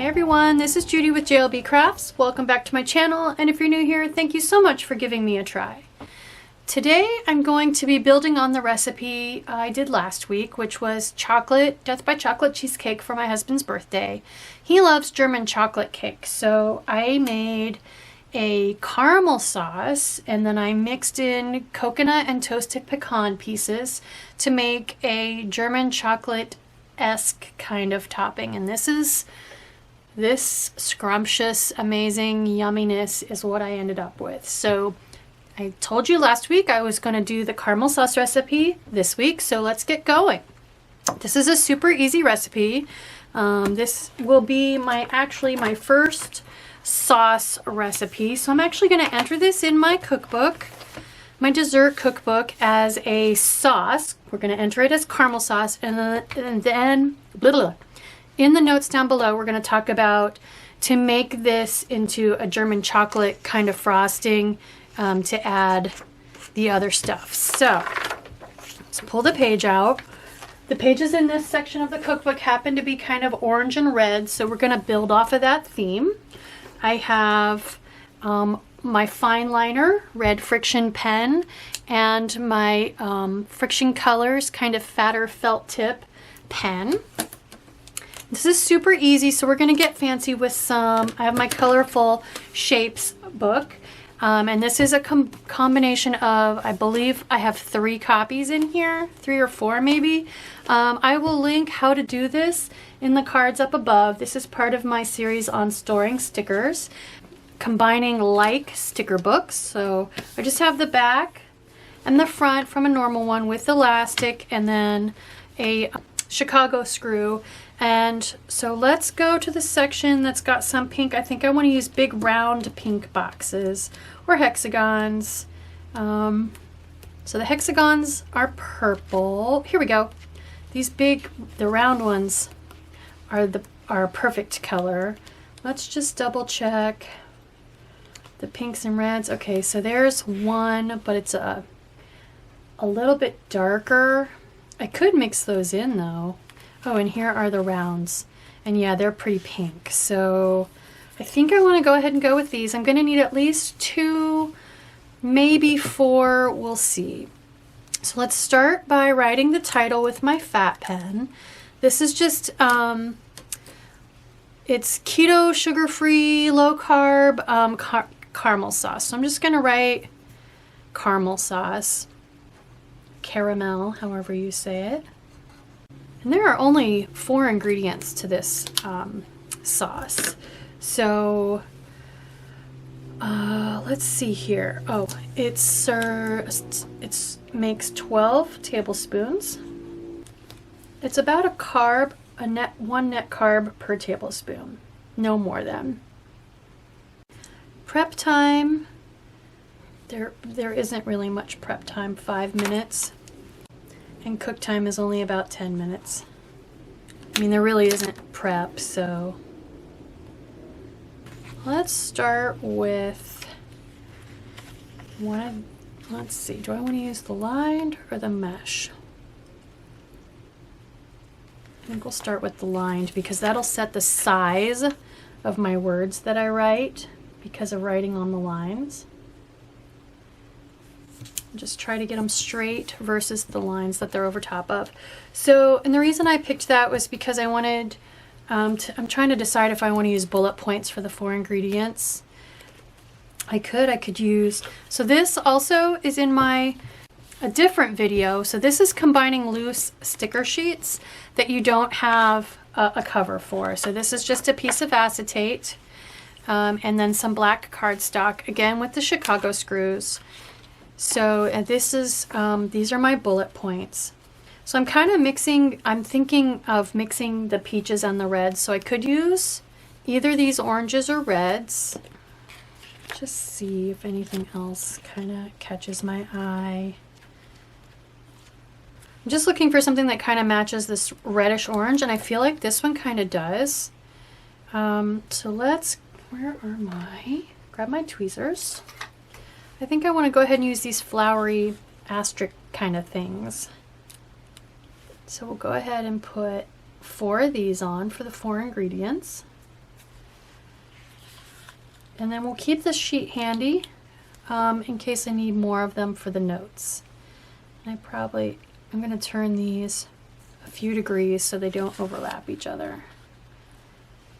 Hey everyone, this is Judi with JLBCrafts. Welcome back to my channel, and if you're new here, thank you so much for giving me a try. Today I'm going to be building on the recipe I did last week, which was Death by Chocolate Cheesecake for my husband's birthday. He loves German chocolate cake, so I made a caramel sauce and then I mixed in coconut and toasted pecan pieces to make a German chocolate-esque kind of topping, and this scrumptious, amazing yumminess is what I ended up with. So I told you last week I was going to do the caramel sauce recipe this week, so let's get going. This is a super easy recipe. This will be my first sauce recipe. So I'm actually going to enter this in my cookbook, my dessert cookbook, as a sauce. We're going to enter it as caramel sauce, and then in the notes down below, we're going to talk about to make this into a German chocolate kind of frosting to add the other stuff. So let's pull the page out. The pages in this section of the cookbook happen to be kind of orange and red, so we're going to build off of that theme. I have my fine liner, red Frixion pen, and my Frixion Colors kind of fatter felt tip pen. This is super easy, so we're going to get fancy with some. I have my Colorful Shapes book, and this is a combination of, I believe I have 3 copies in here, 3 or 4 maybe. I will link how to do this in the cards up above. This is part of my series on storing stickers, combining like sticker books. So I just have the back and the front from a normal one with elastic, and then a Chicago screw. And so let's go to the section that's got some pink. I think I want to use big round pink boxes or hexagons. So the hexagons are purple. Here we go. These big, the round ones are a perfect color. Let's just double check the pinks and reds. Okay, so there's one, but it's a little bit darker. I could mix those in though. Oh, and here are the rounds. And yeah, they're pretty pink. So I think I want to go ahead and go with these. I'm going to need at least 2, maybe 4. We'll see. So let's start by writing the title with my fat pen. This is just, it's keto, sugar-free, low-carb, caramel sauce. So I'm just going to write caramel sauce. Caramel, however you say it. And there are only 4 ingredients to this sauce. So let's see here. Oh, it makes 12 tablespoons. It's about one net carb per tablespoon, no more than. Prep time. There isn't really much prep time, 5 minutes. And cook time is only about 10 minutes. I mean, there really isn't prep, so let's start with let's see, do I want to use the lined or the mesh? I think we'll start with the lined because that'll set the size of my words that I write because of writing on the lines. Just try to get them straight versus the lines that they're over top of. So, and the reason I picked that was because I wanted, I'm trying to decide if I want to use bullet points for the 4 ingredients. I could use, so this also is in a different video. So this is combining loose sticker sheets that you don't have a cover for. So this is just a piece of acetate and then some black cardstock, again with the Chicago screws. So this is, these are my bullet points. So I'm kind of I'm thinking of mixing the peaches and the reds. So I could use either these oranges or reds. Just see if anything else kind of catches my eye. I'm just looking for something that kind of matches this reddish orange, and I feel like this one kind of does. So let's, where are grab my tweezers. I think I want to go ahead and use these flowery asterisk kind of things. So we'll go ahead and put 4 of these on for the 4 ingredients. And then we'll keep this sheet handy in case I need more of them for the notes. And I'm going to turn these a few degrees so they don't overlap each other.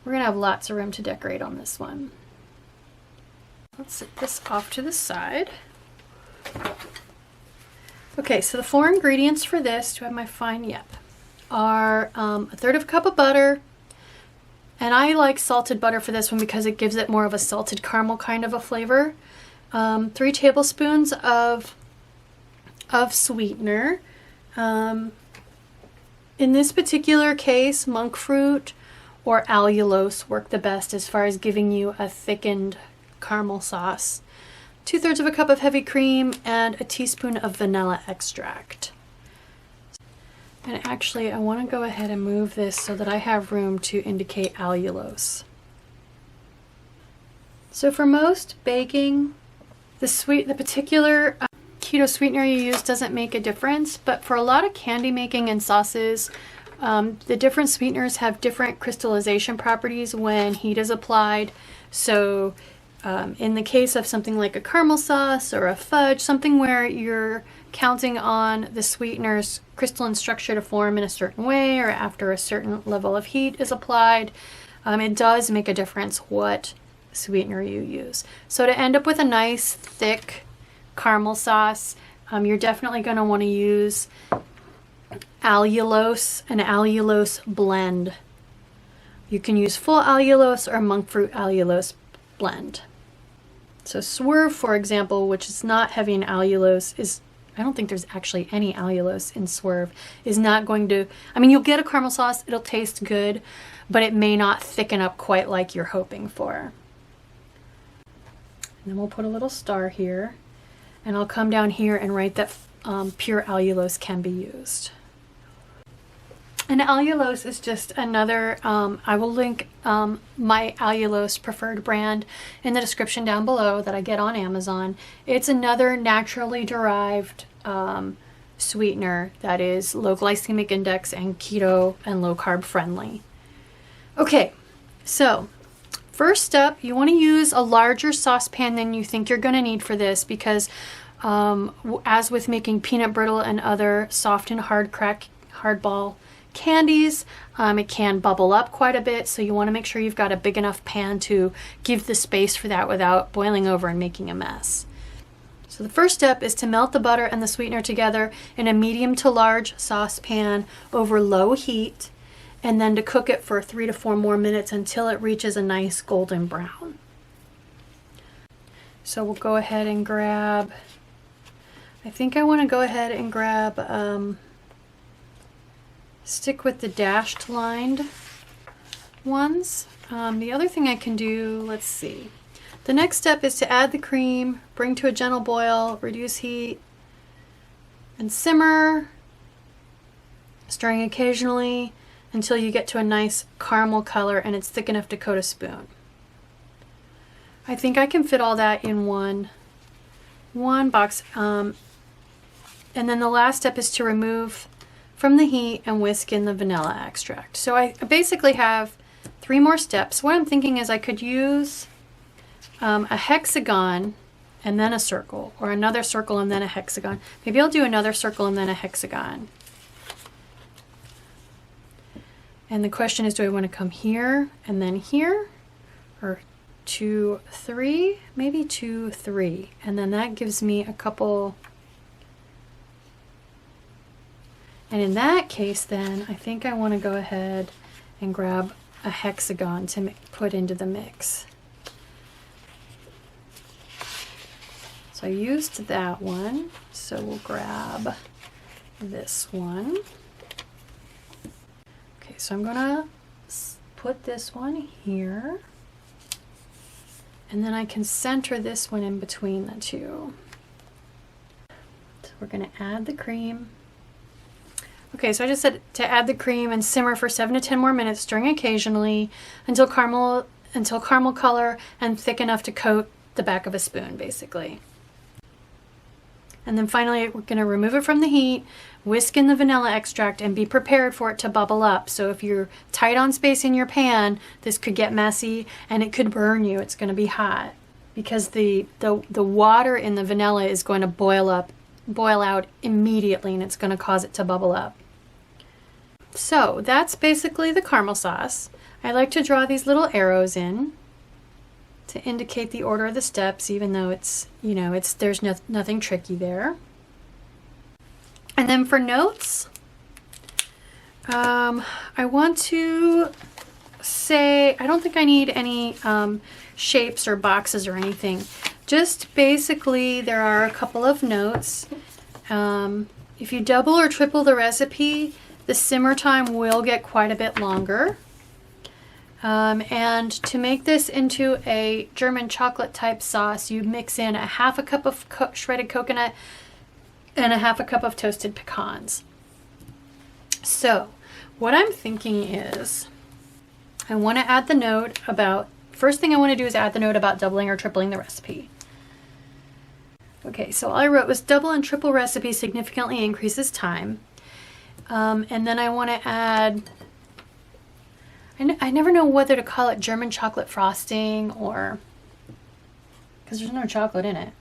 We're going to have lots of room to decorate on this one. Let's set this off to the side. Okay, so the 4 ingredients for this, do I have my fine? Yep. Are 1/3 cup of butter. And I like salted butter for this one because it gives it more of a salted caramel kind of a flavor. 3 tablespoons of sweetener. In this particular case, monk fruit or allulose work the best as far as giving you a thickened caramel sauce. 2/3 of a cup of heavy cream and a teaspoon of vanilla extract. And actually, I want to go ahead and move this so that I have room to indicate allulose. So for most baking, the particular keto sweetener you use doesn't make a difference, but for a lot of candy making and sauces, the different sweeteners have different crystallization properties when heat is applied. So in the case of something like a caramel sauce or a fudge, something where you're counting on the sweetener's crystalline structure to form in a certain way or after a certain level of heat is applied, it does make a difference what sweetener you use. So to end up with a nice thick caramel sauce, you're definitely going to want to use allulose, an allulose blend. You can use full allulose or monk fruit allulose blend. So Swerve, for example, which is not heavy in allulose, I don't think there's actually any allulose in Swerve, is not going to, I mean, you'll get a caramel sauce, it'll taste good, but it may not thicken up quite like you're hoping for. And then we'll put a little star here, and I'll come down here and write that pure allulose can be used. And allulose is just another, I will link my allulose preferred brand in the description down below that I get on Amazon. It's another naturally derived sweetener that is low glycemic index and keto and low carb friendly. Okay, so first step, you want to use a larger saucepan than you think you're going to need for this because as with making peanut brittle and other soft and hardball candies, it can bubble up quite a bit, so you want to make sure you've got a big enough pan to give the space for that without boiling over and making a mess. So the first step is to melt the butter and the sweetener together in a medium to large saucepan over low heat, and then to cook it for 3 to 4 more minutes until it reaches a nice golden brown. So we'll go ahead and grab, I think I want to go ahead and grab stick with the dashed lined ones. The other thing I can do, let's see. The next step is to add the cream, bring to a gentle boil, reduce heat, and simmer, stirring occasionally until you get to a nice caramel color and it's thick enough to coat a spoon. I think I can fit all that in one box. And then the last step is to remove from the heat and whisk in the vanilla extract. So I basically have 3 more steps. What I'm thinking is I could use a hexagon and then a circle, or another circle and then a hexagon. Maybe I'll do another circle and then a hexagon. And the question is, do I want to come here and then here, or 2, 3? Maybe 2, 3. And then that gives me a couple. And in that case, then, I think I want to go ahead and grab a hexagon to put into the mix. So I used that one, so we'll grab this one. Okay, so I'm going to put this one here, and then I can center this one in between the two. So we're going to add the cream. Okay, so I just said to add the cream and simmer for 7 to 10 more minutes, stirring occasionally until caramel color and thick enough to coat the back of a spoon, basically. And then finally, we're going to remove it from the heat, whisk in the vanilla extract, and be prepared for it to bubble up. So if you're tight on space in your pan, this could get messy and it could burn you. It's going to be hot because the water in the vanilla is going to boil out immediately, and it's going to cause it to bubble up. So that's basically the caramel sauce. I like to draw these little arrows in to indicate the order of the steps, even though it's, you know, there's nothing tricky there. And then for notes, I want to say, I don't think I need any shapes or boxes or anything. Just basically, there are a couple of notes. If you double or triple the recipe, the simmer time will get quite a bit longer. And to make this into a German chocolate type sauce, you mix in a half a cup of shredded coconut and a half a cup of toasted pecans. So what I'm thinking is I want to add the note about, first thing I want to do is add the note about doubling or tripling the recipe. Okay, so all I wrote was double and triple recipe significantly increases time. And then I want to add, I never know whether to call it German chocolate frosting or, because there's no chocolate in it.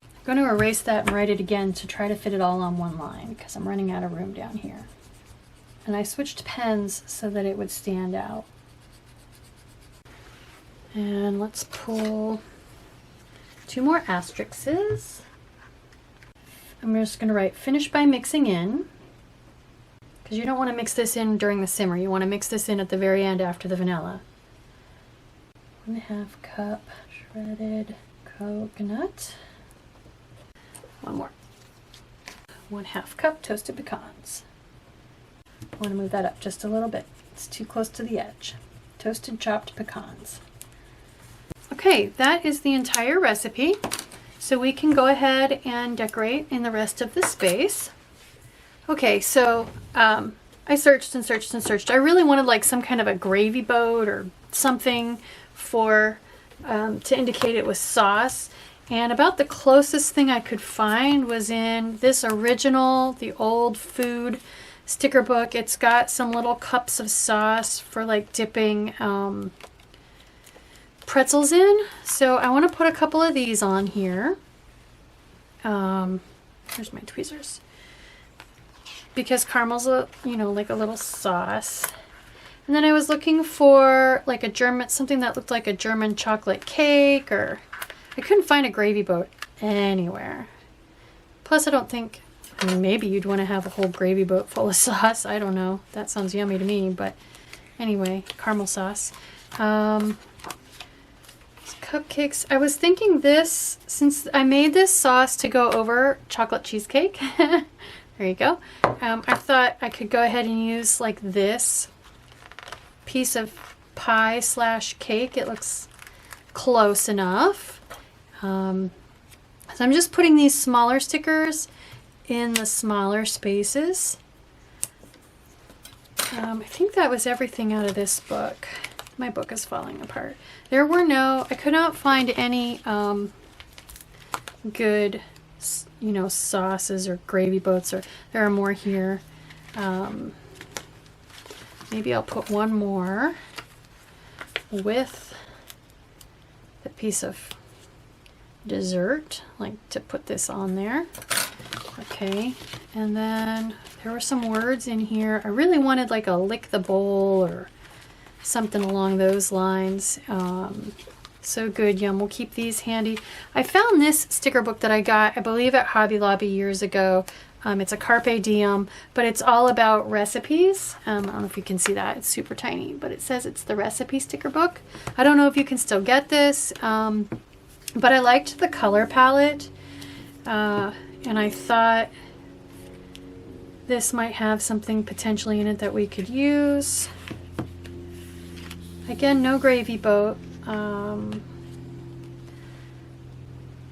I'm going to erase that and write it again to try to fit it all on one line because I'm running out of room down here. And I switched pens so that it would stand out. And let's pull 2 more asterisks. I'm just going to write finish by mixing in, because you don't want to mix this in during the simmer. You want to mix this in at the very end after the vanilla. 1/2 cup shredded coconut. 1 more. 1/2 cup toasted pecans. I want to move that up just a little bit. It's too close to the edge. Toasted chopped pecans. Okay, that is the entire recipe. So we can go ahead and decorate in the rest of the space. Okay, so I searched and searched and searched. I really wanted like some kind of a gravy boat or something for to indicate it was sauce. And about the closest thing I could find was in this original, the old food sticker book. It's got some little cups of sauce for like dipping pretzels in. So I want to put a couple of these on here. Here's my tweezers. Because caramel's a, you know, like a little sauce. And then I was looking for like a German, something that looked like a German chocolate cake, or I couldn't find a gravy boat anywhere. Plus I don't think, I mean, maybe you'd want to have a whole gravy boat full of sauce. I don't know. That sounds yummy to me, but anyway, caramel sauce. Cupcakes. I was thinking this, since I made this sauce to go over chocolate cheesecake. There you go. I thought I could go ahead and use like this piece of pie / cake. It looks close enough. So I'm just putting these smaller stickers in the smaller spaces. I think that was everything out of this book. My book is falling apart. There were I could not find any good, you know, sauces or gravy boats, or there are more here. Maybe I'll put one more with a piece of dessert, like to put this on there. Okay, and then there were some words in here. I really wanted like a lick the bowl or something along those lines. So good, yum. We'll keep these handy. I found this sticker book that I got, I believe, at Hobby Lobby years ago. It's a Carpe Diem, but it's all about recipes. I don't know if you can see that. It's super tiny, but it says it's the recipe sticker book. I don't know if you can still get this, but I liked the color palette, and I thought this might have something potentially in it that we could use. Again, no gravy boat.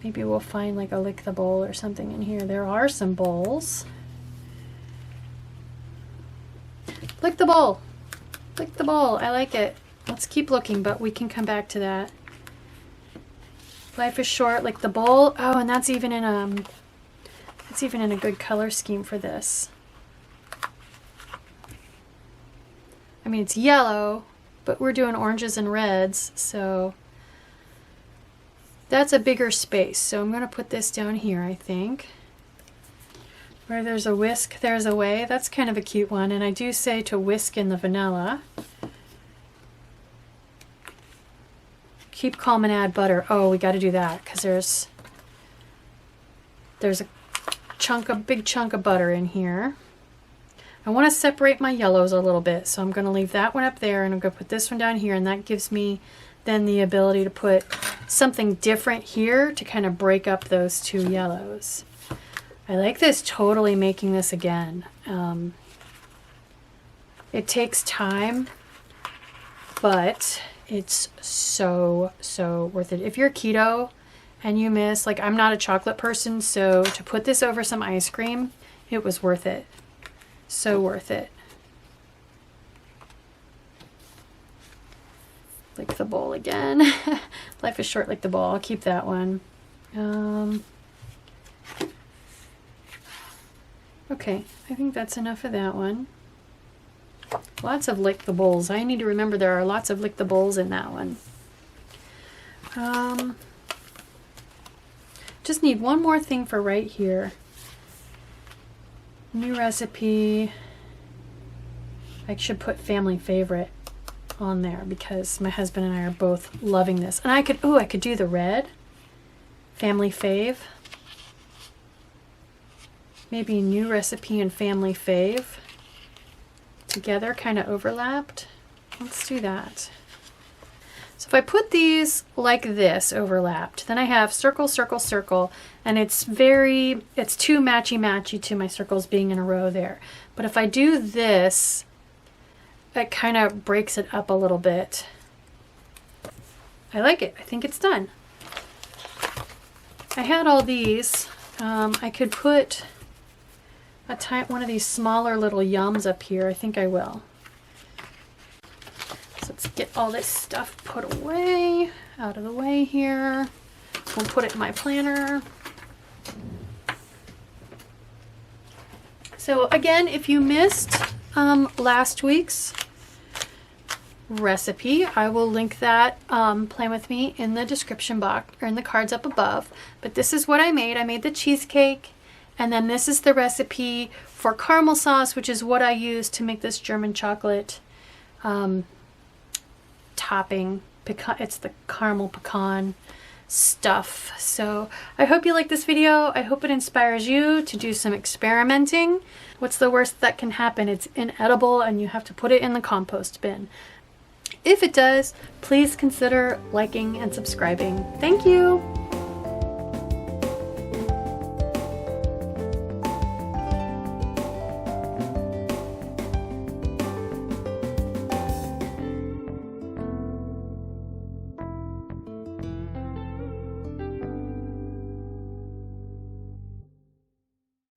Maybe we'll find like a lick the bowl or something in here. There are some bowls. Lick the bowl. Lick the bowl. I like it. Let's keep looking, but we can come back to that. Life is short like the bowl. Oh, and that's even in a good color scheme for this. I mean, it's yellow, but we're doing oranges and reds, so that's a bigger space. So I'm going to put this down here, I think. Where there's a whisk, there's a way. That's kind of a cute one, and I do say to whisk in the vanilla. Keep calm and add butter. Oh, we got to do that because there's a big chunk of butter in here. I want to separate my yellows a little bit, so I'm going to leave that one up there, and I'm going to put this one down here, and that gives me then the ability to put something different here to kind of break up those two yellows. I like this, totally making this again. It takes time, but it's so worth it. If you're keto and you miss, like, I'm not a chocolate person, so to put this over some ice cream, it was worth it. So worth it. Like the bowl again. Life is short like the bowl. I'll keep that one. Okay, I think that's enough of that one. Lots of lick the bowls. I need to remember there are lots of lick the bowls in that one. Just need one more thing for right here. New recipe. I should put family favorite on there because my husband and I are both loving this. And I could do the red. Family fave. Maybe new recipe and family fave together, kind of overlapped. Let's do that. So if I put these like this overlapped, then I have circle, circle, circle, and it's too matchy-matchy to my circles being in a row there. But if I do this, it kind of breaks it up a little bit. I like it. I think it's done. I had all these. I could put one of these smaller little yums up here. I think I will. So let's get all this stuff put away, out of the way here. We'll put it in my planner. So again, if you missed last week's recipe, I will link that plan with me in the description box or in the cards up above. But this is what I made. I made the cheesecake. And then this is the recipe for caramel sauce, which is what I use to make this German chocolate topping. It's the caramel pecan stuff. So I hope you like this video. I hope it inspires you to do some experimenting. What's the worst that can happen? It's inedible and you have to put it in the compost bin. If it does, please consider liking and subscribing. Thank you.